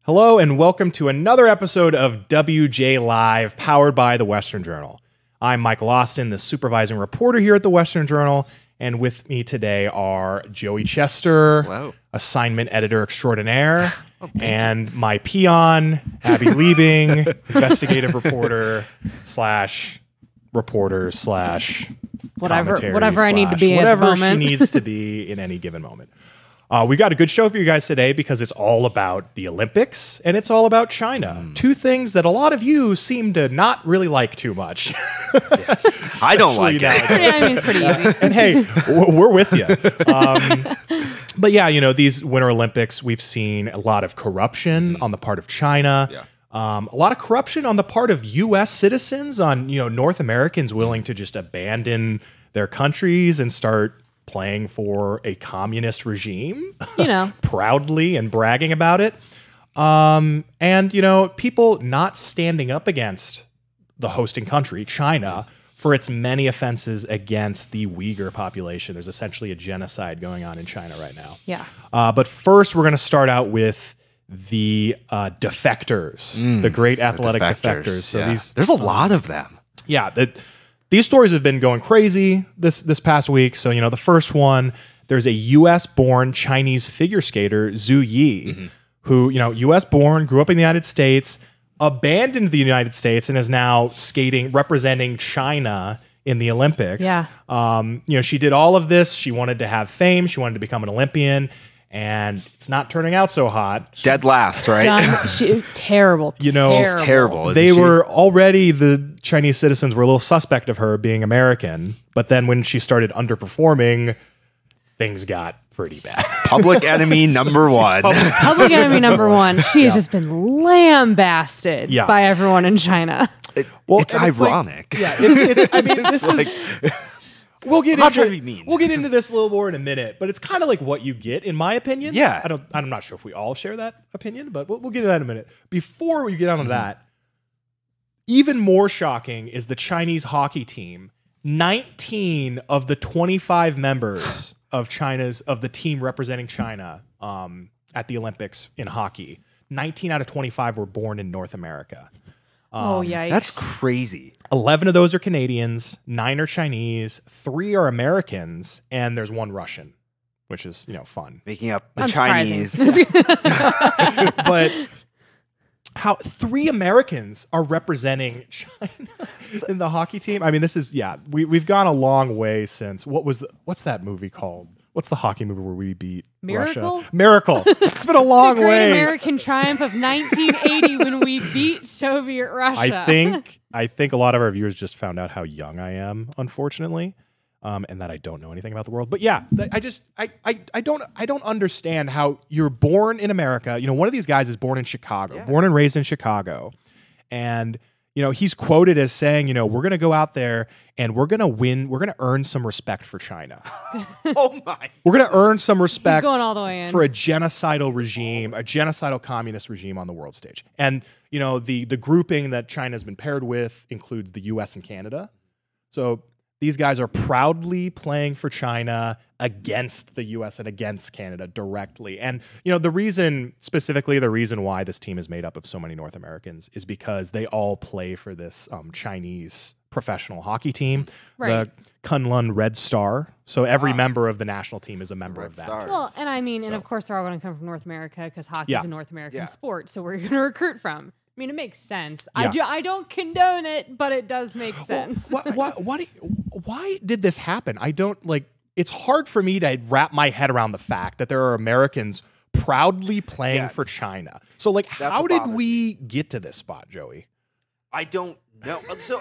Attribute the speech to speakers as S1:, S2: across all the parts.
S1: Hello and welcome to another episode of WJ Live, powered by the Western Journal. I'm Michael Austin, the supervising reporter here at the Western Journal, and with me today are Joey Chester,
S2: Hello.
S1: assignment editor extraordinaire, and my peon, Abby Liebing, investigative reporter slash reporter slash
S3: whatever I need to be at the
S1: whatever she
S3: moment.
S1: needs to be in any given moment. We got a good show for you guys today because it's all about the Olympics and it's all about China. Two things that a lot of you seem to not really like too much.
S2: I don't like it.
S3: Yeah, I mean, it's pretty easy.
S1: And hey, we're with you. But yeah, you know, these Winter Olympics, we've seen a lot of corruption on the part of China.
S2: Yeah.
S1: A lot of corruption on the part of U.S. citizens, on, you know, North Americans willing to just abandon their countries and start playing for a communist regime,
S3: You know.
S1: proudly and bragging about it. And, you know, people not standing up against the hosting country, China, for its many offenses against the Uyghur population. There's essentially a genocide going on in China right now.
S3: Yeah.
S1: But first, we're going to start out with the defectors, the great athletic defectors. So these,
S2: there's a lot of them.
S1: yeah, these stories have been going crazy this past week. So, you know, the first one, there's a U.S.-born Chinese figure skater, Zhu Yi, who, you know, U.S.-born, grew up in the United States, abandoned the United States, and is now skating, representing China in the Olympics.
S3: Yeah.
S1: You know, she did all of this. She wanted to have fame. She wanted to become an Olympian. And it's not turning out so hot.
S2: Dead last, right?
S3: Terrible.
S1: You know,
S2: She's terrible. Isn't
S1: They
S2: she?
S1: were already, the Chinese citizens were a little suspect of her being American, but then when she started underperforming, things got pretty bad.
S2: Public enemy number one.
S3: Public enemy number one. She has just been lambasted
S1: Yeah.
S3: by everyone in China.
S1: Well,
S2: It's
S1: and like-
S2: ironic.
S1: yeah, I mean, this is. We'll get
S2: I'm not
S1: into,
S2: trying to be mean.
S1: We'll get into this a little more in a minute, but it's kind of like what you get, in my opinion.
S2: Yeah.
S1: I'm not sure if we all share that opinion, but we'll get to that in a minute. Before we get on to that, even more shocking is the Chinese hockey team. 19 of the 25 members of the team representing China at the Olympics in hockey, 19 out of 25 were born in North America.
S3: Oh, yikes.
S2: That's crazy.
S1: 11 of those are Canadians, 9 are Chinese, 3 are Americans, and there's 1 Russian, which is, you know, fun.
S2: Making up the
S3: Unsurprising.
S2: Chinese.
S1: But how 3 Americans are representing China in the hockey team? I mean, this is, yeah, we've gone a long way since, what's that movie called? What's the hockey movie where we beat
S3: Miracle?
S1: Russia? Miracle. It's been a long
S3: The Great
S1: way.
S3: American Triumph of 1980 when we beat Soviet Russia.
S1: I think a lot of our viewers just found out how young I am, unfortunately, and that I don't know anything about the world. But yeah, I don't understand how you're born in America. You know, one of these guys is born in Chicago, born and raised in Chicago, and you know, he's quoted as saying, you know, we're going to go out there and we're going to win. We're going to earn some respect for China.
S2: Oh my.
S1: We're going to earn some respect
S3: going all the way in.
S1: for a genocidal regime, a genocidal communist regime on the world stage. And, you know, the grouping that China's been paired with includes the U.S. and Canada. So these guys are proudly playing for China against the U.S. and against Canada directly. And, you know, the reason why this team is made up of so many North Americans is because they all play for this Chinese professional hockey team,
S3: Right.
S1: the Kunlun Red Star. So every member of the national team is a member of that.
S2: Stars.
S3: Well, and I mean, and of course they're all going to come from North America because hockey
S1: Yeah.
S3: is a North American
S2: Yeah.
S3: sport. So we're going to recruit from. I mean, it makes sense.
S1: Yeah.
S3: I don't condone it, but it does make sense.
S1: Why did this happen? I don't like. It's hard for me to wrap my head around the fact that there are Americans proudly playing for China. So, like, how did we get to this spot, Joey?
S2: I don't know. So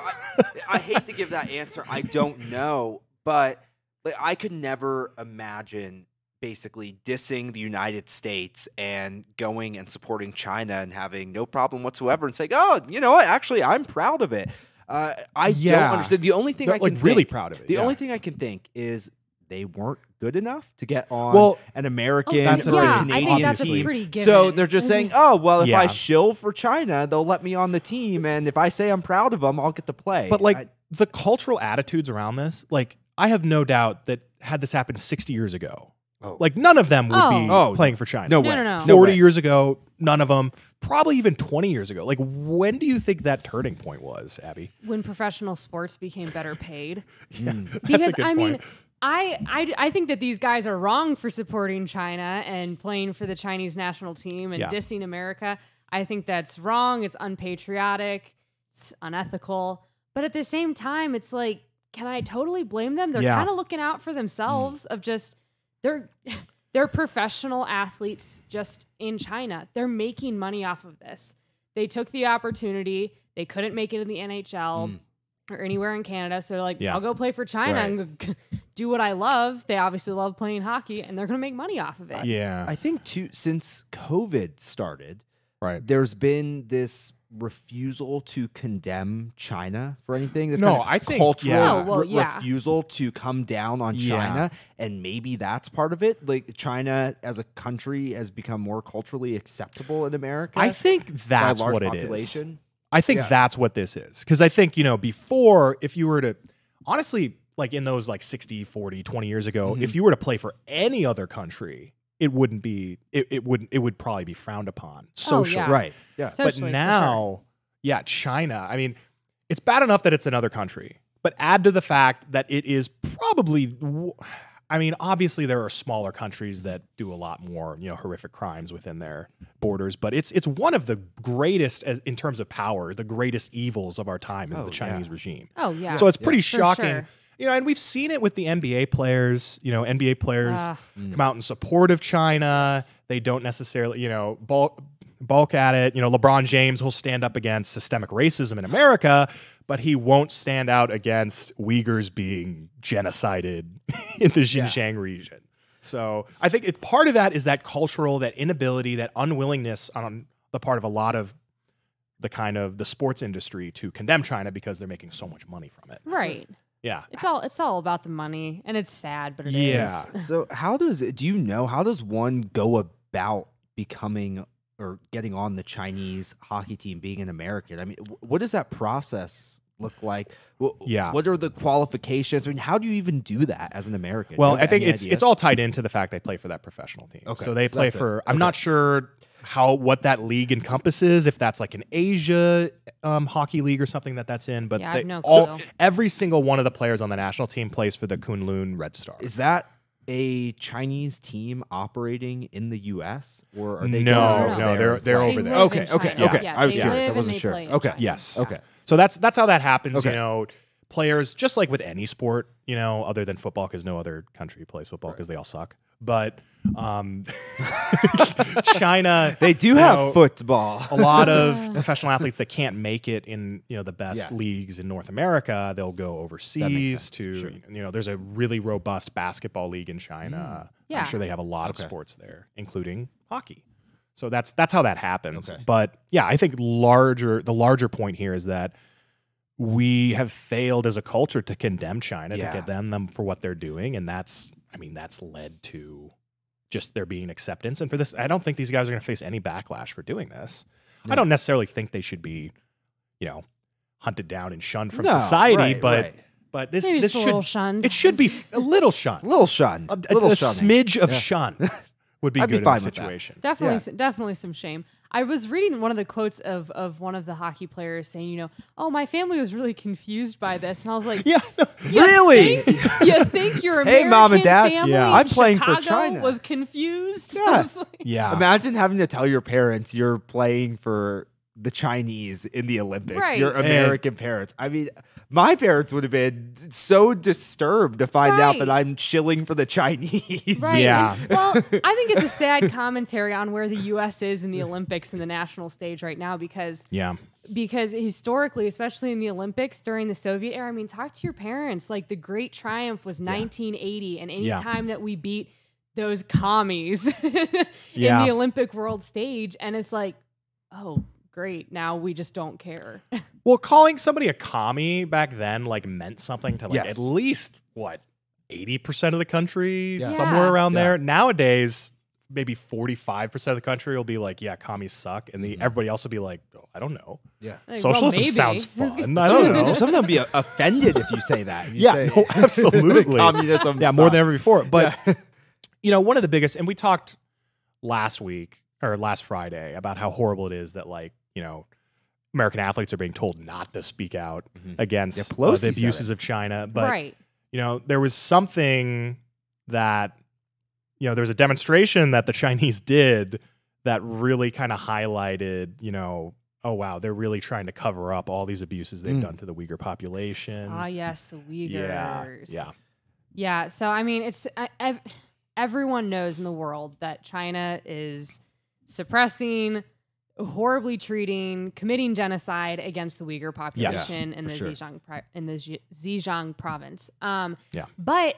S2: I hate to give that answer. I don't know, but like, I could never imagine basically dissing the United States and going and supporting China and having no problem whatsoever and saying, oh, you know what? Actually, I'm proud of it. I don't understand. The only thing I can
S1: really
S2: think,
S1: proud of it.
S2: The
S1: yeah.
S2: only thing I can think is they weren't good enough to get on an American
S1: that's
S2: or
S1: yeah,
S2: a Canadian
S3: I think that's
S2: team.
S3: a pretty given.
S2: So they're just saying, oh, well, if
S1: Yeah.
S2: I shill for China, they'll let me on the team. And if I say I'm proud of them, I'll get to play.
S1: But like the cultural attitudes around this, like I have no doubt that had this happened 60 years ago, Like none of them would be playing for China.
S2: No way.
S3: No.
S1: 40 years ago, none of them. Probably even 20 years ago. Like when do you think that turning point was, Abby?
S3: When professional sports became better paid.
S1: That's
S3: Because
S1: a good
S3: I mean,
S1: point.
S3: I think that these guys are wrong for supporting China and playing for the Chinese national team and dissing America. I think that's wrong. It's unpatriotic. It's unethical. But at the same time, it's like, can I totally blame them? They're kind of looking out for themselves of just they're professional athletes just in China. They're making money off of this. They took the opportunity. They couldn't make it in the NHL or anywhere in Canada. So they're like, I'll go play for China and do what I love. They obviously love playing hockey and they're going to make money off of it.
S1: Yeah.
S2: I think too, since COVID started,
S1: Right.
S2: there's been this refusal to condemn China for anything. This
S1: No,
S2: kind of
S1: I think-
S2: cultural
S1: yeah.
S3: Oh, well, yeah.
S2: refusal to come down on
S1: Yeah.
S2: China, and maybe that's part of it. Like China as a country has become more culturally acceptable in America.
S1: I think
S2: by a
S1: that's
S2: large
S1: what it is.
S2: population.
S1: I think that's what this is. Because I think, before, if you were to, honestly, like in those like 60, 40, 20 years ago, if you were to play for any other country, it wouldn't be, it would probably be frowned upon socially.
S3: yeah.
S2: Right. Yeah.
S1: But
S3: Socially, for
S1: now, China, I mean, it's bad enough that it's another country, but add to the fact that it is probably, I mean, obviously there are smaller countries that do a lot more, horrific crimes within their borders, but it's one of the greatest, as in terms of power, the greatest evils of our time is the Chinese regime.
S3: Oh, yeah.
S1: So it's pretty
S3: For
S1: shocking.
S3: sure.
S1: And we've seen it with the NBA players. NBA players come out in support of China. They don't necessarily, bulk at it. LeBron James will stand up against systemic racism in America, but he won't stand out against Uyghurs being genocided in the Xinjiang region. So I think part of that is that cultural, that inability, that unwillingness on the part of a lot of the sports industry to condemn China because they're making so much money from it.
S3: Right.
S1: Yeah.
S3: It's all about the money, and it's sad, but it is.
S1: Yeah.
S2: So how does one go about becoming or getting on the Chinese hockey team, being an American? I mean, what does that process look like? What are the qualifications? I mean, how do you even do that as an American?
S1: Well,
S2: Do you have
S1: I think
S2: any
S1: it's
S2: idea?
S1: all tied into the fact they play for that professional team.
S2: Okay.
S1: So they
S2: So
S1: play
S2: that's it.
S1: for, I'm not sure what that league encompasses, if that's like an Asia hockey league or something that's in, but
S3: Yeah, I have no clue.
S1: every single one of the players on the national team plays for the Kunlun Red Star.
S2: Is that a Chinese team operating in the U.S. or are they
S1: No,
S2: going over
S1: no,
S2: there and
S1: they're
S2: playing?
S1: over there.
S3: live
S2: Okay,
S3: in
S2: okay,
S3: China.
S2: okay.
S3: Yeah,
S2: I was
S3: they
S2: curious.
S3: live
S2: I
S3: and
S2: wasn't
S3: they
S2: sure.
S3: play in
S2: Okay.
S3: China.
S1: Yes.
S2: Okay.
S1: So that's how that happens.
S2: Okay.
S1: Players, just like with any sport, other than football, because no other country plays football because they all suck. But China,
S2: They do have football.
S1: a lot of professional athletes that can't make it in the best leagues in North America, they'll go overseas
S2: sense.
S1: to there's a really robust basketball league in China.
S3: Yeah.
S1: I'm sure they have a lot of sports there, including hockey. So that's how that happens.
S2: Okay.
S1: But yeah, I think the larger point here is that we have failed as a culture to condemn China, to condemn them for what they're doing, and that's led to just there being acceptance. And for this, I don't think these guys are going to face any backlash for doing this. I don't necessarily think they should be, hunted down and shunned from society, but this
S3: Maybe just a
S1: should
S3: little shunned.
S1: it should be a little shunned,
S2: A little shunned.
S1: a
S2: Little shunning.
S1: smidge of shun would be
S2: I'd be
S1: good in
S2: fine
S1: this
S2: with that.
S1: situation.
S3: Definitely some shame. I was reading one of the quotes of one of the hockey players saying, my family was really confused by this. And I was like,
S1: Yeah,
S2: Really?
S3: You think your
S2: Hey,
S3: American
S2: Mom and Dad.
S3: family
S1: Yeah.
S3: in
S2: I'm playing for
S3: Chicago
S2: China.
S3: was confused?
S2: Yeah.
S3: I was like,
S1: yeah.
S2: Imagine having to tell your parents you're playing for the Chinese in the Olympics.
S3: Right.
S2: Your American parents. I mean, my parents would have been so disturbed to find out
S3: Right.
S2: that I'm chilling for the Chinese.
S3: Right.
S1: Yeah.
S3: And, well, I think it's a sad commentary on where the U.S. is in the Olympics and the national stage right now because historically, especially in the Olympics during the Soviet era, I mean, talk to your parents. Like the great triumph was 1980, and any time that we beat those commies in the Olympic world stage, and it's like, oh, great, now we just don't care.
S1: Well, calling somebody a commie back then meant something to at least 80% of the country, somewhere
S3: Yeah.
S1: around there. Nowadays, maybe 45% of the country will be like, yeah, commies suck, and everybody else will be like, oh, I don't know.
S2: Yeah.
S3: Like,
S1: Socialism
S3: maybe.
S1: sounds fun. I don't know.
S2: Some of them be offended if you say that. If you
S1: Yeah,
S2: say,
S1: no, absolutely.
S2: communism
S1: Yeah, more
S2: sucks.
S1: than ever before. But one of the biggest, and we talked last Friday about how horrible it is that American athletes are being told not to speak out against the abuses of China. But, there was something that, there was a demonstration that the Chinese did that really kind of highlighted, oh, wow, they're really trying to cover up all these abuses they've done to the Uyghur population.
S3: Ah, yes, the Uyghurs.
S1: Yeah.
S3: So, I mean, everyone knows in the world that China is suppressing, horribly treating, committing genocide against the Uyghur population in the Xinjiang province. But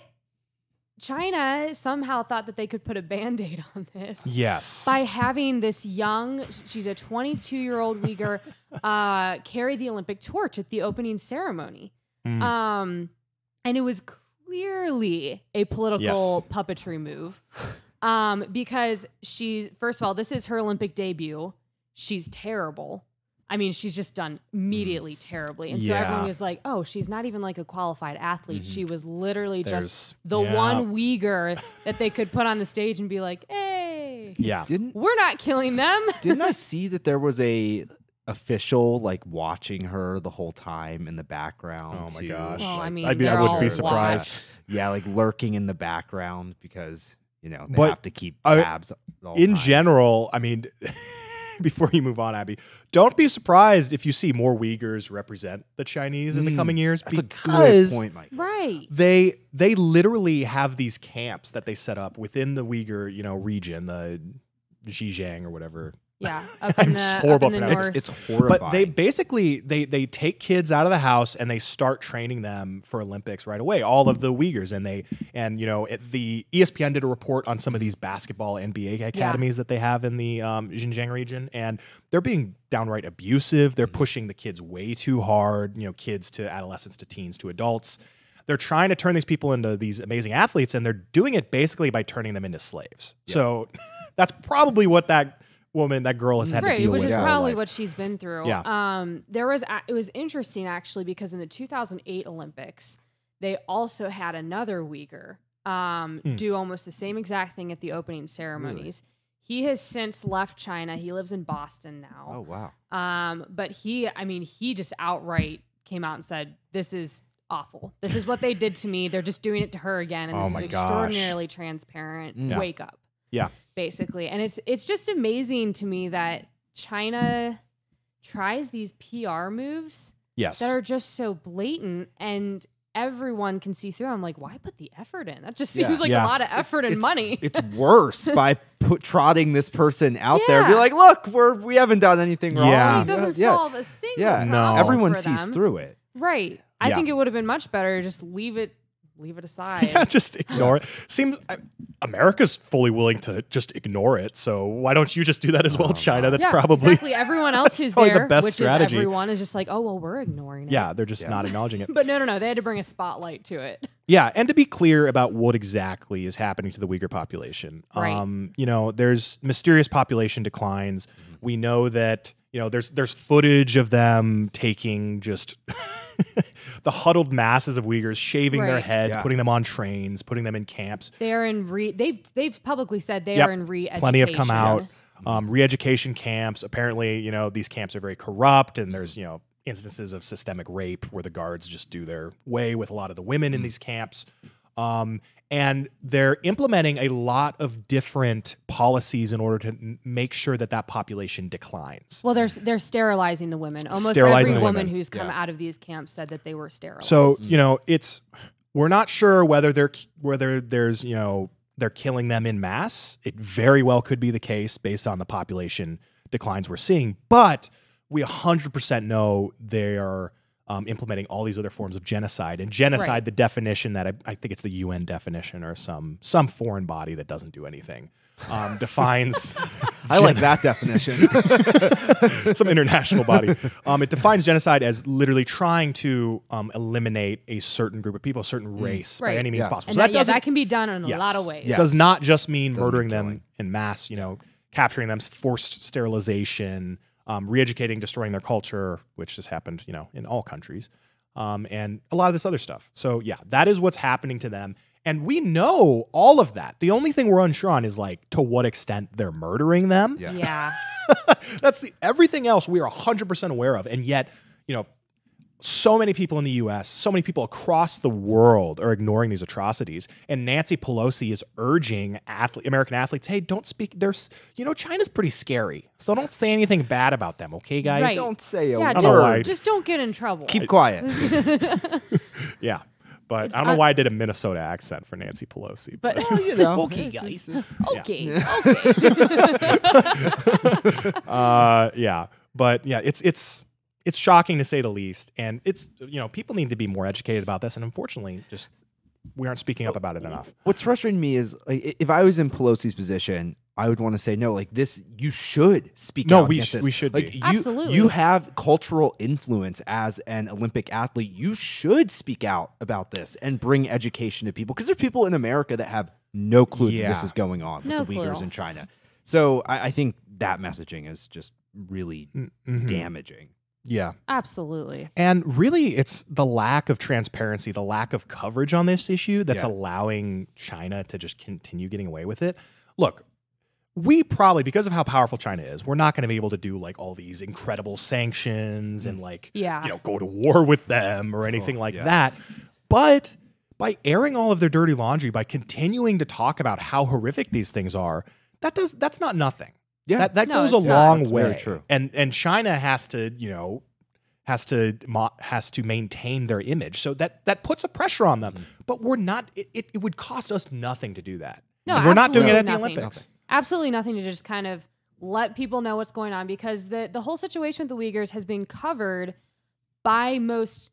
S3: China somehow thought that they could put a Band-Aid on this.
S1: Yes.
S3: By having this she's a 22-year-old Uyghur, carry the Olympic torch at the opening ceremony. And it was clearly a political puppetry move. Because first of all, this is her Olympic debut. She's terrible. I mean, she's just done immediately terribly. And so everyone was like, oh, she's not even like a qualified athlete. She was literally just the one Uyghur that they could put on the stage and be like, hey, we're not killing them.
S2: Didn't I see that there was a official watching her the whole time in the background?
S1: Oh my gosh.
S3: Well, I mean,
S1: I wouldn't be surprised.
S2: Yeah, lurking in the background because, they have to keep tabs.
S1: In general, I mean... Before you move on, Abby, don't be surprised if you see more Uyghurs represent the Chinese in the coming years.
S2: That's a good point, Mike.
S3: Right.
S1: They literally have these camps that they set up within the Uyghur, region, the Xinjiang or whatever.
S3: Yeah,
S1: I'm horrible at
S3: pronouncing.
S2: It's horrifying.
S1: But they basically they take kids out of the house and they start training them for Olympics right away. All of the Uyghurs the ESPN did a report on some of these basketball NBA academies that they have in the Xinjiang region, and they're being downright abusive. They're pushing the kids way too hard. Kids to adolescents to teens to adults. They're trying to turn these people into these amazing athletes, and they're doing it basically by turning them into slaves. Yeah. So that's probably what that girl has had to deal with.
S3: Which is probably what she's been through.
S1: Yeah.
S3: It was interesting actually because in the 2008 Olympics, they also had another Uyghur do almost the same exact thing at the opening ceremonies. Really? He has since left China. He lives in Boston now.
S2: Oh, wow.
S3: But he just outright came out and said, this is awful. This is what they did to me. They're just doing it to her again. And this is extraordinarily transparent. Wake up.
S1: Yeah.
S3: Basically. And it's just amazing to me that China tries these PR moves that are just so blatant and everyone can see through. I'm like, why put the effort in? That just seems like a lot of effort and money.
S2: It's worse by trotting this person out there. Be like, look, we haven't done anything wrong.
S3: Yeah. It doesn't solve a single problem.
S2: Everyone
S3: for
S2: sees
S3: them.
S2: through it.
S3: Right. I think it would have been much better to just leave it aside.
S1: Yeah, just ignore it. Seems America's fully willing to just ignore it. So why don't you just do that as well, China? That's probably
S3: exactly. Everyone else who's
S1: there,
S3: the best
S1: which strategy.
S3: Is everyone is just like, oh well, we're ignoring it.
S1: Yeah, they're just not acknowledging it.
S3: But no, they had to bring a spotlight to it.
S1: Yeah, and to be clear about what exactly is happening to the Uyghur population,
S3: right.
S1: There's mysterious population declines. We know that there's footage of them taking just. The huddled masses of Uyghurs, shaving their heads, putting them on trains, putting them in camps.
S3: They are in they've publicly said they are in re-education.
S1: Plenty have come out. Re-education camps. Apparently, these camps are very corrupt, and there's instances of systemic rape where the guards just do their way with a lot of the women in these camps. And they're implementing a lot of different policies in order to make sure that population declines.
S3: Well, they're sterilizing the women. Almost
S1: sterilizing
S3: every woman who's come out of these camps said that they were sterilized.
S1: So we're not sure whether they're killing them in mass. It very well could be the case based on the population declines we're seeing, but we 100% know they are. Implementing all these other forms of genocide. And genocide, the definition that I think it's the UN definition or some foreign body that doesn't do anything, defines...
S2: I like that definition.
S1: Some international body. It defines genocide as literally trying to eliminate a certain group of people, a certain race, by any means possible.
S3: And so that can be done in a lot of ways.
S1: It does not just mean murdering them in mass, capturing them, forced sterilization, re-educating, destroying their culture, which has happened, in all countries, and a lot of this other stuff. So that is what's happening to them. And we know all of that. The only thing we're unsure on is like to what extent they're murdering them.
S3: Yeah.
S1: That's everything else we are 100% aware of. And yet, you know, so many people in the US, so many people across the world are ignoring these atrocities. And Nancy Pelosi is urging American athletes, hey, don't speak. China's pretty scary. So don't say anything bad about them, okay, guys?
S3: Right.
S2: Don't say a
S3: word. Just don't get in trouble.
S2: Keep quiet.
S1: Yeah. But I don't know why I did a Minnesota accent for Nancy Pelosi.
S3: But
S1: okay, guys.
S3: Okay.
S1: Yeah. But yeah, it's shocking to say the least, and it's people need to be more educated about this, and unfortunately, just we aren't speaking up about it enough.
S2: What's frustrating me is like, if I was in Pelosi's position, I would want to say no. Like this, you should speak out against this.
S1: We should
S2: like,
S1: be.
S3: Absolutely.
S2: You have cultural influence as an Olympic athlete. You should speak out about this and bring education to people because there's people in America that have no clue that this is going on with the Uyghurs in China. So I think that messaging is just really damaging.
S1: Yeah.
S3: Absolutely.
S1: And really, it's the lack of transparency, the lack of coverage on this issue that's allowing China to just continue getting away with it. Look, we probably, because of how powerful China is, we're not going to be able to do like all these incredible sanctions and like, go to war with them or anything like that. But by airing all of their dirty laundry, by continuing to talk about how horrific these things are, that's not nothing. Yeah, that goes a long way.
S2: Very true.
S1: And China has to maintain their image, so that puts a pressure on them. But we're not. It would cost us nothing to do that.
S3: No,
S1: and we're not doing it at the
S3: nothing.
S1: Olympics.
S3: Absolutely nothing to just kind of let people know what's going on because the whole situation with the Uyghurs has been covered by most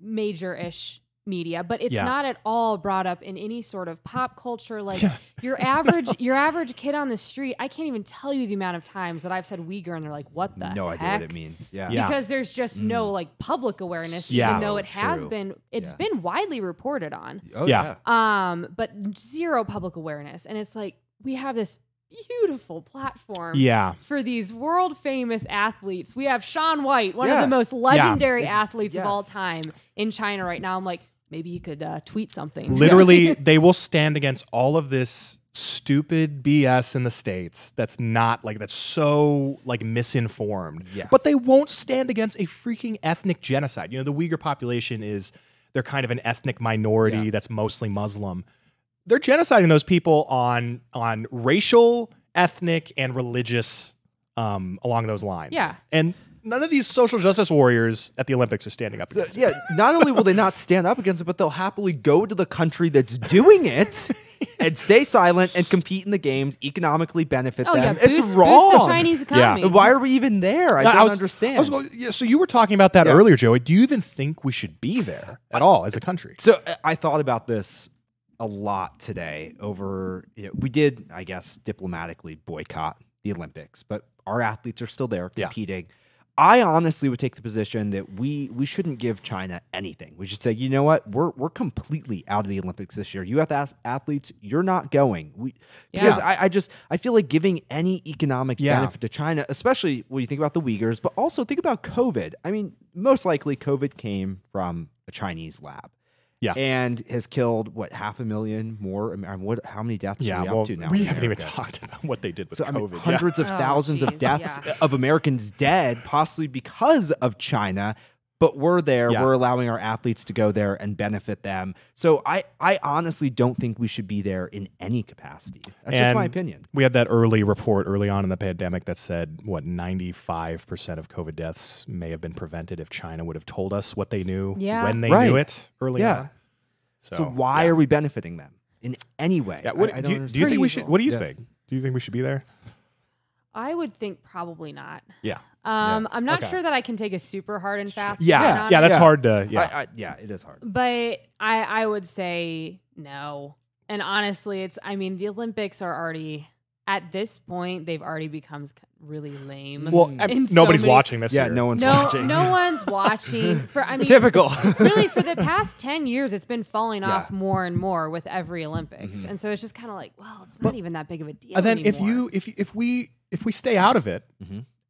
S3: major-ish media, but it's not at all brought up in any sort of pop culture. Like your average kid on the street, I can't even tell you the amount of times that I've said Uyghur and they're like, what the
S2: no
S3: heck?
S2: idea what it means. Yeah.
S3: Because there's just no like public awareness, even though it has been been widely reported on.
S2: Oh, yeah.
S3: But zero public awareness. And it's like we have this beautiful platform for these world famous athletes. We have Shaun White, one of the most legendary athletes of all time in China right now. I'm like, maybe you could tweet something.
S1: Literally, they will stand against all of this stupid BS in the States that's so like misinformed.
S2: Yes.
S1: But they won't stand against a freaking ethnic genocide. The Uyghur population they're kind of an ethnic minority that's mostly Muslim. They're genociding those people on racial, ethnic, and religious along those lines. Yeah. And none of these social justice warriors at the Olympics are standing up against it.
S2: Not only will they not stand up against it, but they'll happily go to the country that's doing it and stay silent and compete in the games, economically benefit them.
S3: Yeah,
S2: it's wrong.
S3: Boost the Chinese economy.
S2: Yeah. Why are we even there? I don't understand.
S1: So you were talking about that earlier, Joey. Do you even think we should be there at all as a country?
S2: So I thought about this a lot today over, we did, I guess, diplomatically boycott the Olympics, but our athletes are still there competing. I honestly would take the position that we shouldn't give China anything. We should say, you know what, we're completely out of the Olympics this year. You have athletes, you're not going. Because I feel like giving any economic benefit to China, especially when you think about the Uyghurs, but also think about COVID. I mean, most likely COVID came from a Chinese lab. Yeah, and has killed 500,000 more. How many deaths are we up to now?
S1: We haven't even talked about what they did with COVID.
S2: I mean, hundreds of thousands of deaths of Americans dead, possibly because of China. But we're there. We're allowing our athletes to go there and benefit them. So I honestly don't think we should be there in any capacity. That's just my opinion.
S1: We had that early report early on in the pandemic that said 95% of COVID deaths may have been prevented if China would have told us what they knew when they knew it early on.
S2: So why are we benefiting them in any way?
S1: Yeah, do you think we should? What do you think? Do you think we should be there?
S3: I would think probably not.
S1: Yeah.
S3: I'm not sure that I can take a super hard and fast.
S1: Yeah, that's hard to.
S2: Yeah, it is hard.
S3: But I would say no. And honestly, the Olympics are already at this point. They've already become really lame.
S1: Well, nobody's watching this.
S2: Yeah,
S1: year.
S2: no one's watching.
S3: No one's watching.
S2: Typical.
S3: Really, for the past 10 years, it's been falling off more and more with every Olympics, and so it's just kind of like, well, it's not even that big of a deal.
S1: And then
S3: anymore.
S1: if we stay out of it,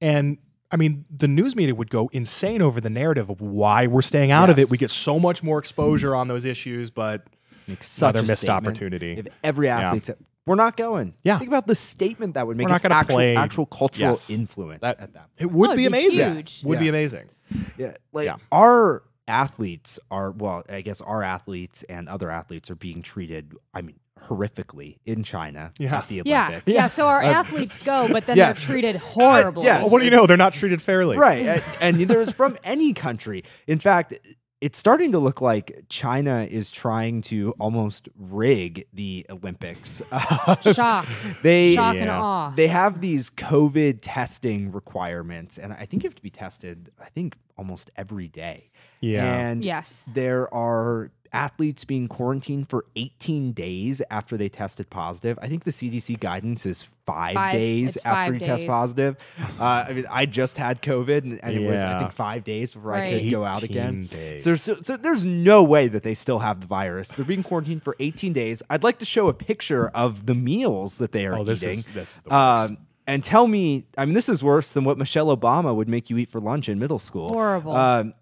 S1: and the news media would go insane over the narrative of why we're staying out of it. We get so much more exposure on those issues, but
S2: Makes such
S1: Another
S2: a
S1: missed
S2: statement.
S1: opportunity.
S2: If every athlete said, we're not going.
S1: Yeah.
S2: Think about the statement that would make
S1: We're not
S2: its
S1: gonna play.
S2: actual cultural
S1: Yes.
S2: influence
S1: That-
S2: at that.
S1: It would
S3: Oh,
S1: be
S3: it'd be
S1: amazing.
S3: huge.
S1: Would be
S2: Yeah.
S1: amazing.
S2: Yeah, like
S1: Yeah.
S2: our athletes are, well, I guess our athletes and other athletes are being treated, I mean, horrifically in China
S1: Yeah.
S2: at the
S3: Yeah,
S2: Olympics.
S3: yeah. So our athletes go, but then
S2: yes.
S3: they're treated horribly.
S2: yes.
S1: Well, what do you know? They're not treated fairly.
S2: Right. And neither is from any country. In fact, it's starting to look like China is trying to almost rig the Olympics.
S3: Shock.
S2: They
S3: Shock and
S1: Yeah.
S3: awe.
S2: they have these COVID testing requirements, and I think you have to be tested, I think, almost every day.
S1: Yeah.
S2: And
S3: Yes.
S2: there are athletes being quarantined for 18 days after they tested positive. I think the CDC guidance is 5 days
S3: it's
S2: after
S3: 5
S2: you test
S3: days.
S2: positive. I mean, I just had COVID, and it was, I
S1: Yeah.
S2: think, 5 days before I
S3: Right.
S2: could go out again.
S1: 18 days.
S2: So there's no way that they still have the virus. They're being quarantined for 18 days. I'd like to show a picture of the meals that they are
S1: this
S2: eating.
S1: is the worst.
S2: And tell me, I mean, this is worse than what Michelle Obama would make you eat for lunch in middle school.
S3: Horrible.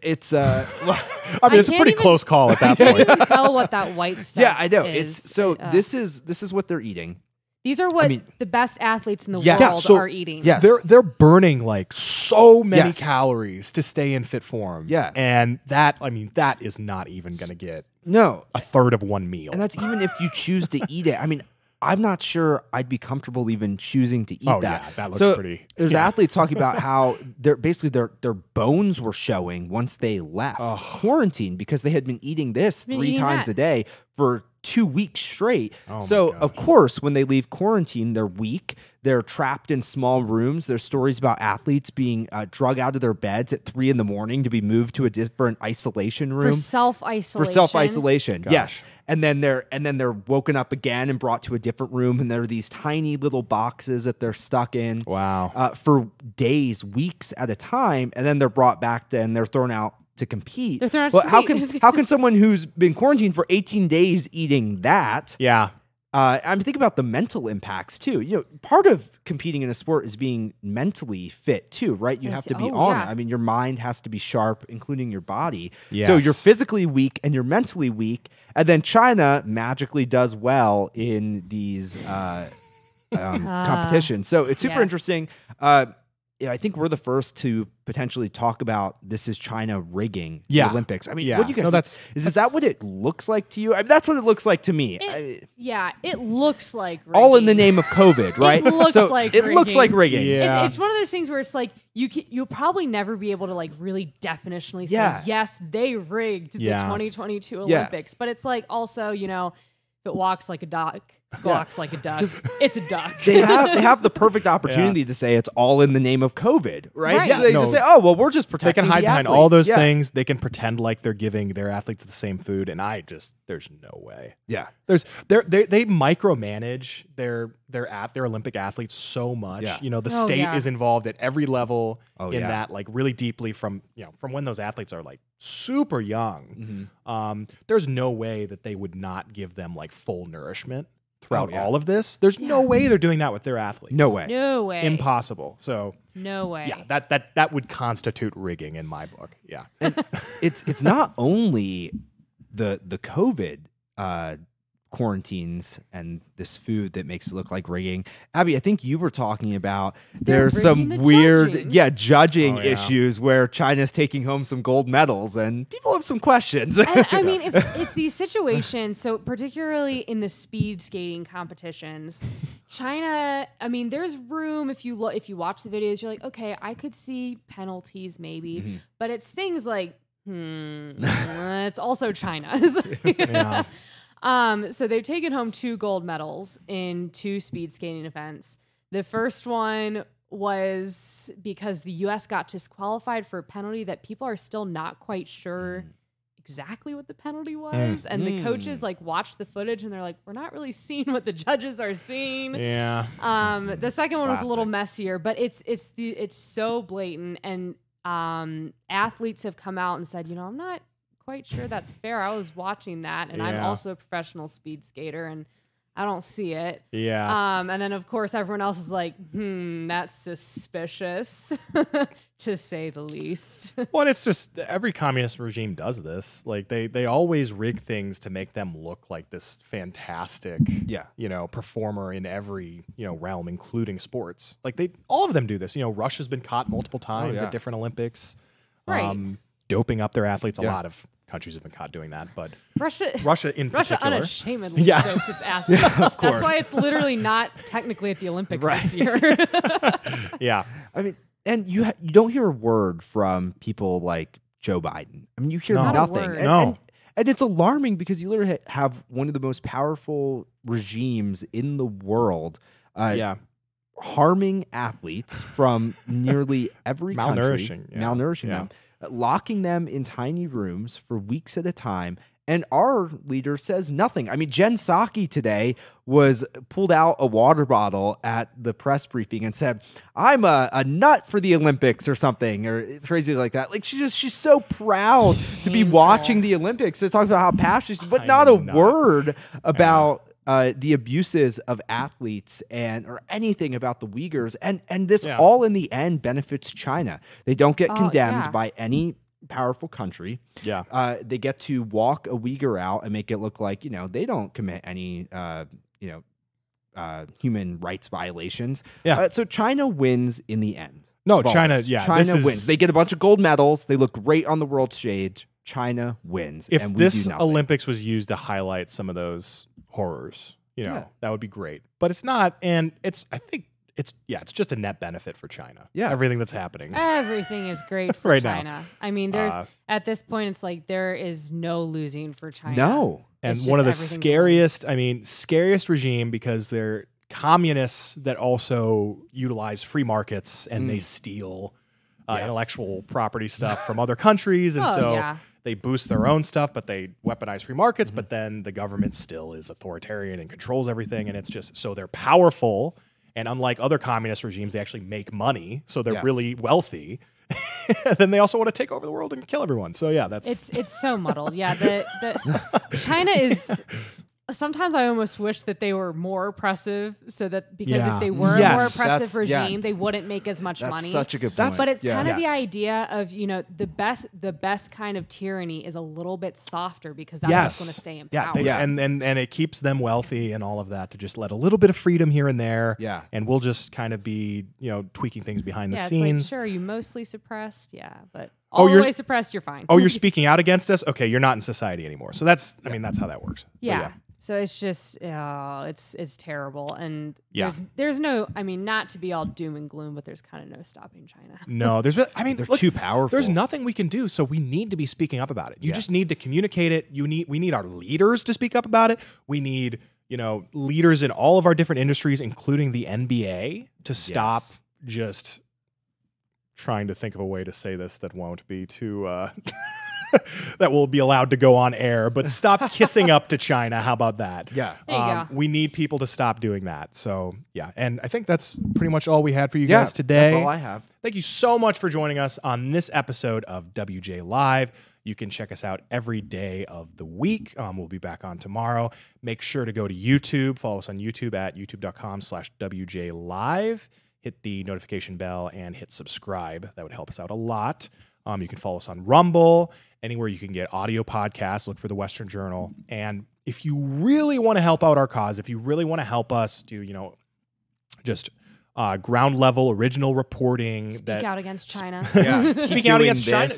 S2: It's
S1: I mean, it's a
S3: can't
S1: pretty
S3: even-
S1: close call at that
S3: I can't
S1: point.
S3: even tell what that white stuff
S2: yeah, I know.
S3: is.
S2: It's so
S3: Uh,
S2: this is what they're eating.
S3: These are what
S2: mean-
S3: the best athletes in the
S2: Yes.
S3: world
S1: Yeah, so-
S3: are eating.
S2: Yes.
S1: They're burning like so many
S2: Yes.
S1: calories to stay in fit form.
S2: Yeah.
S1: And that, I mean, that is not even going to get
S2: No,
S1: a third of one meal.
S2: and that's even if you choose to eat it. I mean, I'm not sure I'd be comfortable even choosing to eat
S1: Oh,
S2: that.
S1: yeah, that looks
S2: so
S1: pretty-
S2: There's
S1: yeah.
S2: athletes talking about how their bones were showing once they left quarantine because they had been eating this
S3: Been
S2: 3
S3: eating
S2: times
S3: that.
S2: a day for 2 weeks straight.
S1: Oh, my
S2: So of
S1: gosh.
S2: course, when they leave quarantine, they're weak. They're trapped in small rooms. There's stories about athletes being drug out of their beds at 3 a.m. to be moved to a different isolation
S3: For
S2: room.
S3: self-isolation.
S2: For self-isolation, yes, and then they're woken up again and brought to a different room, and there are these tiny little boxes that they're stuck in.
S1: Wow.
S2: For days, weeks at a time, and then they're brought back and they're thrown out to compete.
S3: They're thrown out to
S2: But
S3: compete.
S2: how can someone who's been quarantined for 18 days eating that?
S1: Yeah.
S2: I'm thinking about the mental impacts too. You know, part of competing in a sport is being mentally fit too, right? You have to be on it. I mean, your mind has to be sharp, including your body. So
S1: Yes.
S2: you're physically weak and you're mentally weak. And then China magically does well in these competitions. So it's super
S3: Yes.
S2: interesting. Yeah, I think we're the first to potentially talk about this is China rigging
S1: Yeah.
S2: the Olympics. I mean,
S1: Yeah.
S2: what do you guys
S1: No,
S2: think?
S1: that's-
S2: Is that what it looks like to you? I mean, that's what it looks like to me.
S3: Yeah, it looks like
S2: All in the
S3: rigging.
S2: name of COVID, right?
S3: looks
S2: so
S3: like
S2: it looks like rigging.
S1: Yeah.
S3: It's one of those things where it's like you'll probably never be able to like really definitionally say
S2: Yeah.
S3: yes, they rigged
S1: Yeah.
S3: the 2022
S2: Yeah.
S3: Olympics. But it's like also, you know, if it walks like a duck, squawks like a duck, it's a duck.
S2: They have the perfect opportunity to say it's all in the name of COVID, right?
S3: Right.
S2: So they
S1: No.
S2: just say, oh, well, we're just
S1: They
S2: protecting
S1: can hide
S2: the
S1: behind all
S2: athletes.
S1: those
S2: Yeah.
S1: things. They can pretend like they're giving their athletes the same food, and there's no way.
S2: Yeah.
S1: They micromanage their Olympic athletes so much.
S2: Yeah.
S1: You know, the
S3: Oh,
S1: state
S3: yeah.
S1: is involved at every level
S2: Oh,
S1: in
S2: yeah.
S1: that, like really deeply from when those athletes are like super young. There's no way that they would not give them like full nourishment throughout
S2: yeah.
S1: all of this. There's no way they're doing that with their athletes.
S2: No way.
S3: No way.
S1: Impossible. So
S3: No way.
S1: yeah, that would constitute rigging in my book. Yeah.
S2: And it's not only the COVID quarantines and this food that makes it look like rigging. Abby, I think you were talking about there's some
S3: rigging the
S2: weird
S3: judging.
S2: judging
S1: Oh, yeah.
S2: issues where China's taking home some gold medals and people have some questions.
S3: And, I mean, it's these situations. So particularly in the speed skating competitions, China. I mean, there's room if you watch the videos, you're like, okay, I could see penalties maybe, but it's things like, it's also China.
S1: Yeah.
S3: So they've taken home 2 gold medals in 2 speed skating events. The first one was because the U.S. got disqualified for a penalty that people are still not quite sure exactly what the penalty was. And the coaches like watched the footage and they're like, we're not really seeing what the judges are seeing.
S1: Yeah.
S3: The second one was a little
S2: Classic.
S3: messier, but it's so blatant. And athletes have come out and said, I'm not quite sure that's fair. I was watching that, and I'm
S1: Yeah.
S3: also a professional speed skater, and I don't see it.
S1: Yeah.
S3: And then of course everyone else is like, that's suspicious, to say the least.
S1: Well, it's just every communist regime does this. Like they always rig things to make them look like this fantastic, performer in every realm, including sports. Like all of them do this. Russia's been caught multiple times at different Olympics, doping up their athletes. A lot of countries have been caught doing that, but Russia in particular,
S3: unashamedly dopes its athletes.
S1: Of course.
S3: That's why it's literally not technically at the Olympics this year.
S2: Yeah, I mean, and you don't hear a word from people like Joe Biden. I mean, you hear nothing. And it's alarming because you literally have one of the most powerful regimes in the world. Harming athletes from nearly every country, malnourishing them, locking them in tiny rooms for weeks at a time. And our leader says nothing. I mean, Jen Psaki today pulled out a water bottle at the press briefing and said, "I'm a nut for the Olympics," or something, or crazy like that. Like she's so proud to be watching the Olympics. They're talking about how passionate she is, but not a word about the abuses of athletes or anything about the Uyghurs. And this all in the end benefits China. They don't get condemned by any powerful country. They get to walk a Uyghur out and make it look like, they don't commit any, human rights violations. So China wins in the end.
S1: No, China
S2: wins. They get a bunch of gold medals. They look great on the world stage. China wins.
S1: If this Olympics was used to highlight some of those horrors, that would be great. But it's not, and I think it's just a net benefit for China. Everything that's happening.
S3: Everything is great for
S1: right
S3: China.
S1: now.
S3: I mean, at this point, it's like there is no losing for China.
S2: No.
S1: And one of the scariest regime, because they're communists that also utilize free markets and they steal intellectual property stuff from other countries. And they boost their own stuff, but they weaponize free markets. But then the government still is authoritarian and controls everything. And it's just, so they're powerful. And unlike other communist regimes, they actually make money. So they're really wealthy. Then they also want to take over the world and kill everyone. So
S3: it's so muddled. China is. Sometimes I almost wish that they were more oppressive, so that because if they were a more oppressive regime, they wouldn't make as much money.
S2: That's such a good point.
S3: But it's kind of the idea of, the best kind of tyranny is a little bit softer, because that's what's going to stay in power.
S1: And it keeps them wealthy and all of that, to just let a little bit of freedom here and there. And we'll just kind of be, tweaking things behind the scenes.
S3: It's like, sure, you mostly suppressed, but all the way suppressed, you're fine.
S1: Oh, you're speaking out against us? Okay, you're not in society anymore. So that's how that works.
S3: So it's just, it's terrible. And there's no, not to be all doom and gloom, but there's kind of no stopping China.
S1: No, they're
S2: too powerful.
S1: There's nothing we can do. So we need to be speaking up about it. You just need to communicate it. We need our leaders to speak up about it. We need, leaders in all of our different industries, including the NBA, to stop just trying to think of a way to say this that won't be too... that will be allowed to go on air, but stop kissing up to China. How about that?
S3: There you go.
S1: We need people to stop doing that. So, and I think that's pretty much all we had for you guys today.
S2: That's all I have.
S1: Thank you so much for joining us on this episode of WJ Live. You can check us out every day of the week. We'll be back on tomorrow. Make sure to go to YouTube. Follow us on YouTube at youtube.com/WJ Live. Hit the notification bell and hit subscribe. That would help us out a lot. You can follow us on Rumble, anywhere you can get audio podcasts. Look for the Western Journal. And if you really want to help out our cause, if you really want to help us do, just ground level original reporting.
S3: Speak out against China.
S1: Speak out against China.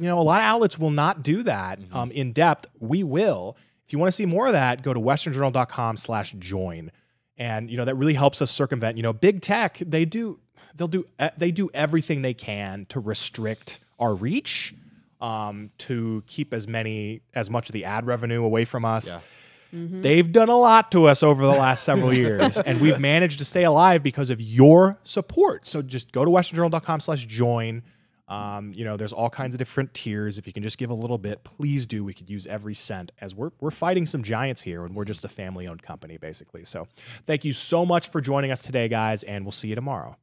S1: A lot of outlets will not do that in depth. We will. If you want to see more of that, go to westernjournal.com/join. And, that really helps us circumvent, big tech. They do everything they can to restrict our reach, to keep as much of the ad revenue away from us. They've done a lot to us over the last several years, and we've managed to stay alive because of your support. So just go to westernjournal.com/join. There's all kinds of different tiers. If you can just give a little bit, please do. We could use every cent, as we're fighting some giants here, and we're just a family-owned company, basically. So thank you so much for joining us today, guys, and we'll see you tomorrow.